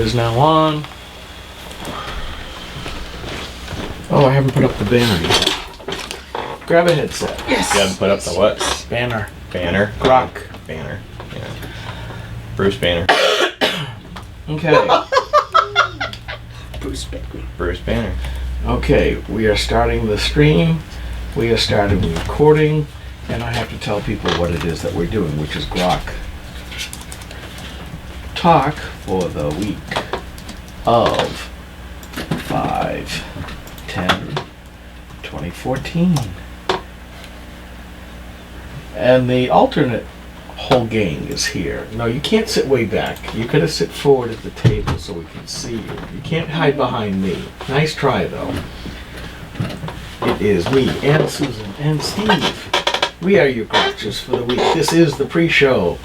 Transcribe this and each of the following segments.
is now on. Oh, I haven't put up the banner yet. Grab a headset. Yes. You haven't put up the what? Banner. Banner? Grok. Banner. Yeah. Bruce Banner. Okay. Bruce Banner. Bruce Banner. Okay, we are starting the stream. We are starting the recording. And I have to tell people what it is that we're doing, which is GrokTALK for the week of 5/10/2014. And the alternate whole gang is here. No, you can't sit way back. You gotta sit forward at the table so we can see you. You can't hide behind me. Nice try, though. It is me and Susan and Steve. We are your grouches for the week. This is the pre-show.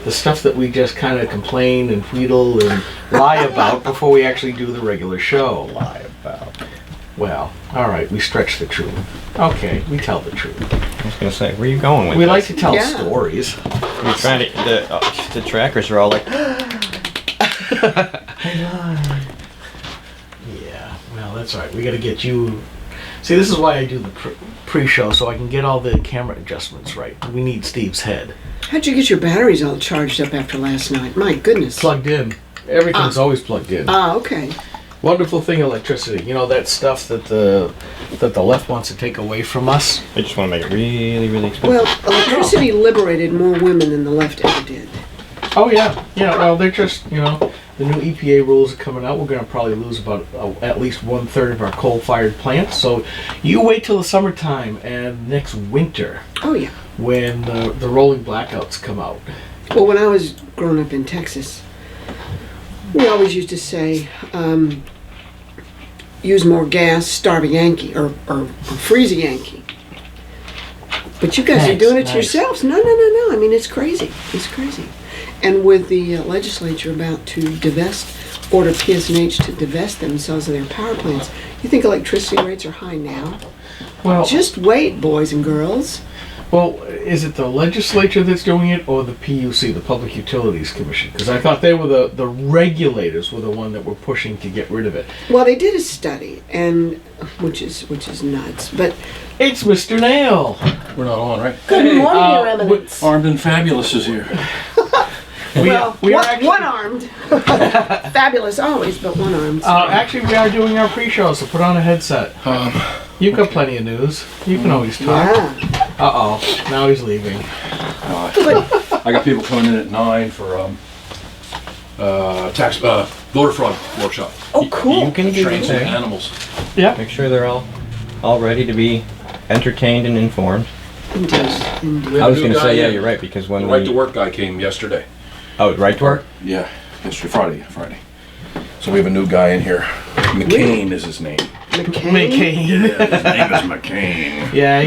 The stuff that we just kind of complain and wheedle and lie about before we actually do the regular show. Lie about. Well, all right, we stretch the truth. Okay, we tell the truth. I was gonna say, where are you going with We this? like to tell Yeah. stories. You're trying to. The trackers are all like. Yeah, well, that's all right. We got to get you. See, this is why I do the pre-show, so I can get all the camera adjustments right. We need Steve's head. How'd you get your batteries all charged up after last night? My goodness. Plugged in. Everything's always plugged in. Okay. Wonderful thing, electricity. You know that stuff that the left wants to take away from us? They just want to make it really, really expensive. Well, electricity liberated more women than the left ever did. Oh, yeah. Yeah, well, they're just, the new EPA rules are coming out. We're going to probably lose about at least 1/3 of our coal-fired plants. So you wait till the summertime and next winter Oh, yeah. when the rolling blackouts come out. Well, when I was growing up in Texas, we always used to say, use more gas, starve a Yankee, or freeze a Yankee. But you guys are doing it to yourselves. No. I mean, it's crazy. It's crazy. And with the legislature about to order PSNH to divest themselves of their power plants, you think electricity rates are high now? Well, Just wait, boys and girls. well, is it the legislature that's doing it or the PUC, the Public Utilities Commission? Because I thought they were the regulators were the one that were pushing to get rid of it. Well, they did a study, and which is nuts. But It's Mr. Nail. We're not on, right? good morning, Your uh, Eminence. Armed and Fabulous is here. We are actually, one-armed. Fabulous always, but one-armed. actually, we are doing our pre-show, so put on a headset. You've got plenty of news. You can always talk. Yeah. Uh-oh, now he's leaving. I got people coming in at 9 for voter fraud workshop. Oh, cool. You can do Train some that. animals. Yeah. Make sure they're all ready to be entertained and informed. Indeed. I was going to say, yeah, in. you're right, because when The we... right to work guy came yesterday. Oh, right to work? Yeah, yesterday, Friday. So we have a new guy in here. McCain is his name. McCain. McCain. His name is McCain. Yeah,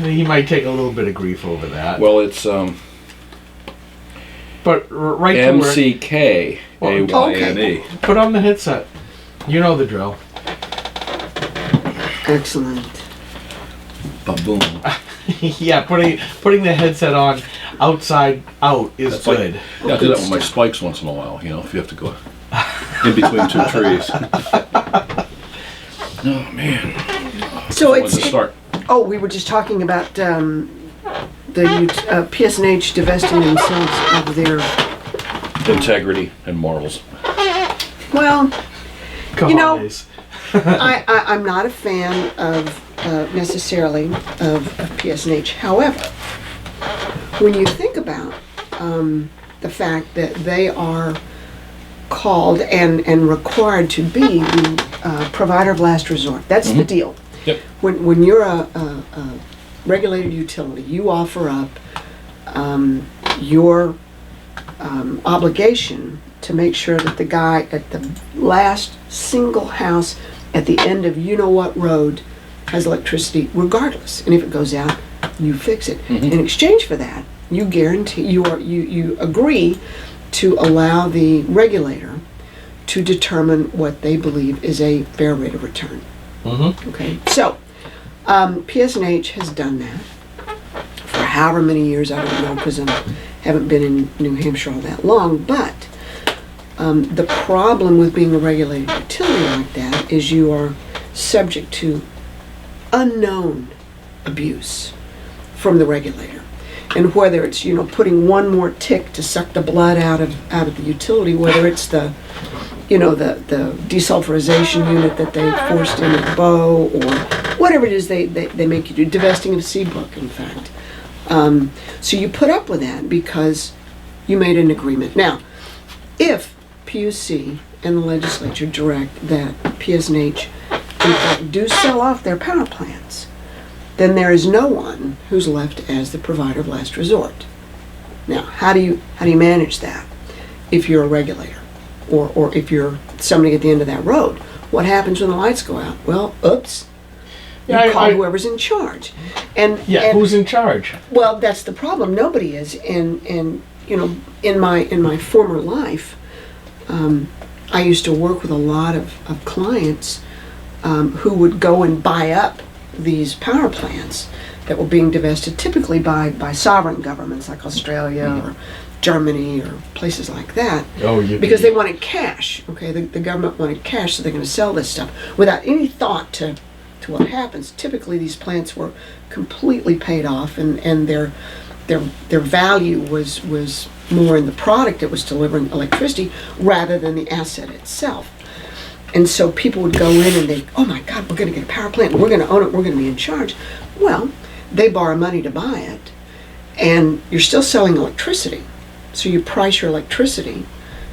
he might take a little bit of grief over that. Well, it's But right to work. MCKAYNE. Put on the headset. You know the drill. Excellent. Ba-boom. Yeah, putting the headset on outside out is That's good. Yeah, I do that with my spikes once in a while, if you have to go in between two trees. Oh, man. So When's it start? we were just talking about the PSNH divesting themselves of their. Integrity and morals. Well, Cojones. I'm not a fan of necessarily of PSNH. However, when you think about the fact that they are called and required to be the provider of last resort, that's the deal. Yep. When you're a regulated utility, you offer up your obligation to make sure that the guy at the last single house at the end of you-know-what road has electricity regardless. And if it goes out, you fix it. In exchange for that, you guarantee, you agree to allow the regulator to determine what they believe is a fair rate of return. Okay, so PSNH has done that for however many years, I don't know, because I haven't been in New Hampshire all that long, but The problem with being a regulated utility like that is you are subject to unknown abuse from the regulator. And whether it's, putting one more tick to suck the blood out of the utility, whether it's the desulfurization unit that they forced in at Bow, or whatever it is they make you do, divesting of Seabrook, in fact. So you put up with that because you made an agreement. Now, if PUC and the legislature direct that PSNH in fact do sell off their power plants, then there is no one who's left as the provider of last resort. Now, how do you manage that if you're a regulator, or if you're somebody at the end of that road? What happens when the lights go out? Well, oops. You call whoever's in charge. And who's in charge? Well, that's the problem. Nobody is. And in my former life, I used to work with a lot of clients who would go and buy up these power plants that were being divested, typically by sovereign governments like Australia or Germany or places like that. Because they wanted cash. Okay, the government wanted cash, so they're going to sell this stuff without any thought to what happens. Typically, these plants were completely paid off, and their value was more in the product that was delivering electricity rather than the asset itself. And so people would go in and they, oh my God, we're going to get a power plant, and we're going to own it, we're going to be in charge. Well, they borrow money to buy it, and you're still selling electricity. So you price your electricity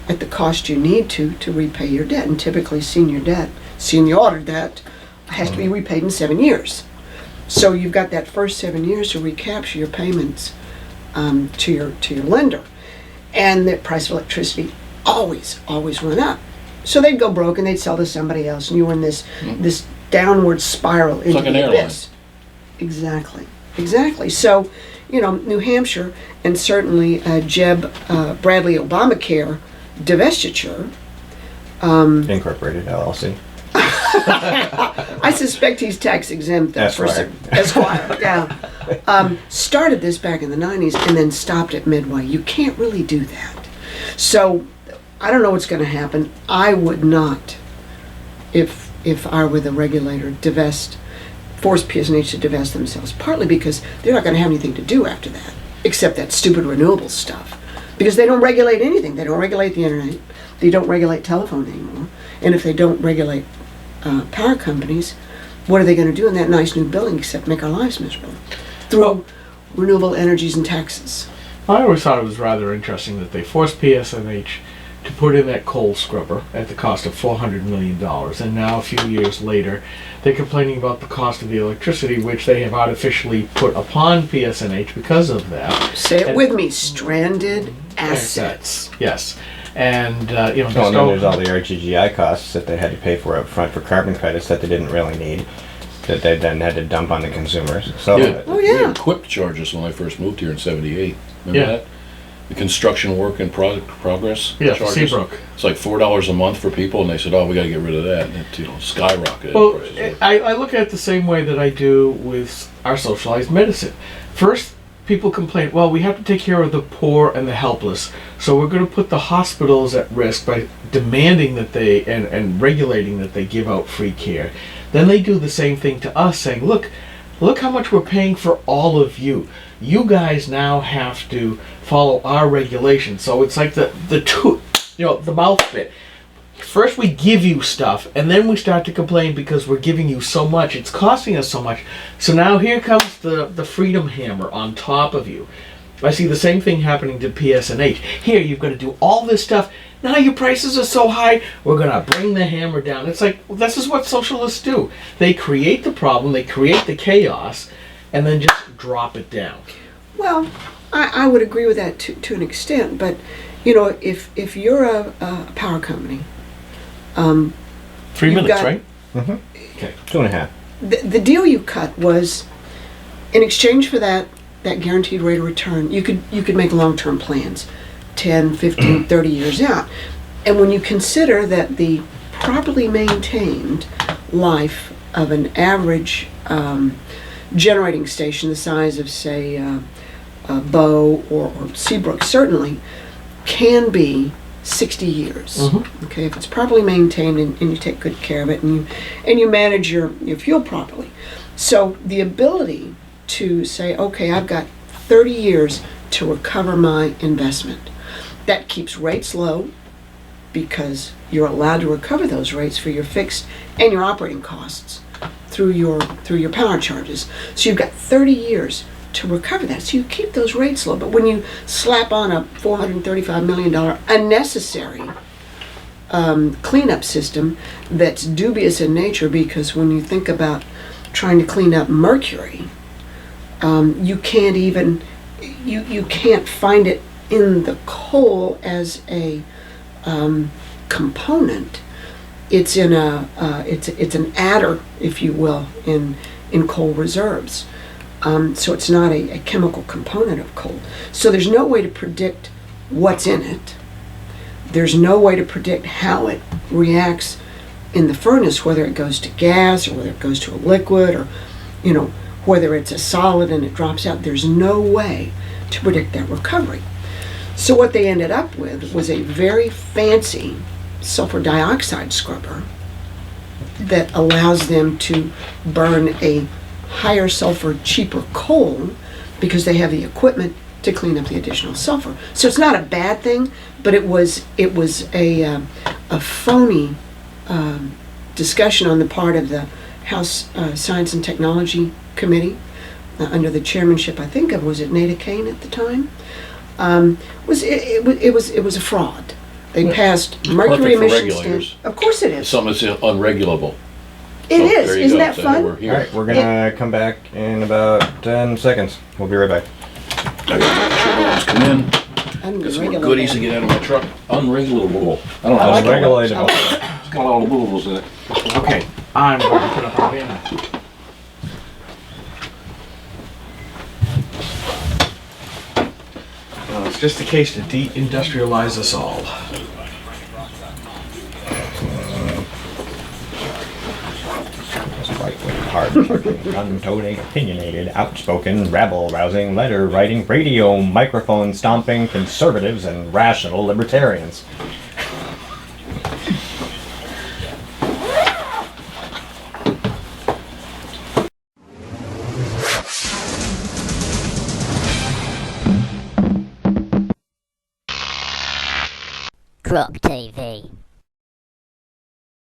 at the cost you need to repay your debt. And typically senior debt has to be repaid in 7 years. So you've got that first 7 years to recapture your payments to your lender. And the price of electricity always went up. So they'd go broke and they'd sell to somebody else, and you were in this downward spiral into like an the airline. abyss. Exactly. So, New Hampshire, and certainly Jeb Bradley Obamacare divestiture. Incorporated LLC. I suspect he's tax exempt. Esquire. Esquire, yeah. Started this back in the 90s and then stopped at midway. You can't really do that. So I don't know what's going to happen. I would not, if I were the regulator, force PSNH to divest themselves, partly because they're not going to have anything to do after that, except that stupid renewables stuff. Because they don't regulate anything. They don't regulate the internet. They don't regulate telephone anymore. And if they don't regulate power companies, what are they going to do in that nice new building except make our lives miserable through renewable energies and taxes? I always thought it was rather interesting that they forced PSNH to put in that coal scrubber at the cost of $400 million, and now a few years later they're complaining about the cost of the electricity, which they have artificially put upon PSNH because of that. Say it with me, stranded assets. Yes. And, And then there's all the RGGI costs that they had to pay for up front for carbon credits that they didn't really need, that they then had to dump on the consumers. So, We had QIP charges when I first moved here in '78. Remember that? The construction work in progress charges. Seabrook. It's like $4 a month for people, and they said, "Oh, we got to get rid of that." And it skyrocketed. Well, prices. I look at it the same way that I do with our socialized medicine. First, people complain, well, we have to take care of the poor and the helpless, so we're going to put the hospitals at risk by demanding that they, and regulating that they give out free care. Then they do the same thing to us, saying, look how much we're paying for all of you. You guys now have to follow our regulations. So it's like the mouth bit. First we give you stuff, and then we start to complain because we're giving you so much. It's costing us so much. So now here comes the freedom hammer on top of you. I see the same thing happening to PSNH. Here, you've got to do all this stuff. Now your prices are so high, we're going to bring the hammer down. It's like, well, this is what socialists do. They create the problem, they create the chaos, and then just drop it down. Well, I would agree with that to an extent, but if you're a power company, 3 minutes, right? Mm-hmm. Okay. 2.5. The deal you cut was, in exchange for that guaranteed rate of return, you could make long-term plans, 10, 15, 30 years out. And when you consider that the properly maintained life of an average generating station the size of, say, Bow or Seabrook certainly can be 60 years. Mhm. Okay, if it's properly maintained and you take good care of it and you manage your fuel properly. So the ability to say, okay, I've got 30 years to recover my investment. That keeps rates low because you're allowed to recover those rates for your fixed and your operating costs through your power charges. So you've got 30 years to recover that. So you keep those rates low. But when you slap on a $435 million unnecessary cleanup system that's dubious in nature, because when you think about trying to clean up mercury, you can't even, you can't find it in the coal as a component. It's in it's an adder, if you will, in coal reserves. So it's not a chemical component of coal. So there's no way to predict what's in it. There's no way to predict how it reacts in the furnace, whether it goes to gas or whether it goes to a liquid, or whether it's a solid and it drops out. There's no way to predict that recovery. So what they ended up with was a very fancy sulfur dioxide scrubber that allows them to burn a higher sulfur, cheaper coal because they have the equipment to clean up the additional sulfur. So it's not a bad thing, but it was a phony discussion on the part of the House Science and Technology Committee under the chairmanship, I think was it Nada Kane at the time. It was a fraud. They passed mercury Perfect for emissions. regulators. Of course it is. Something that's unregulable. It So is. there you Isn't go. that So fun? We're All here. right, we're gonna come back in about 10 seconds. We'll be right back. I gotta make sure no one's come in. Got some more Unregulable. goodies to get out of my truck. Unregulable. I don't know how like to spell Unregulated. it. It's got all the boobles in it. Okay, I'm going to put up a banner. It's just a case to deindustrialize us all. Right-wing, hard-charging, gun-toting, opinionated, outspoken, rabble-rousing, letter-writing, radio, microphone-stomping conservatives and rational libertarians. GrokTV.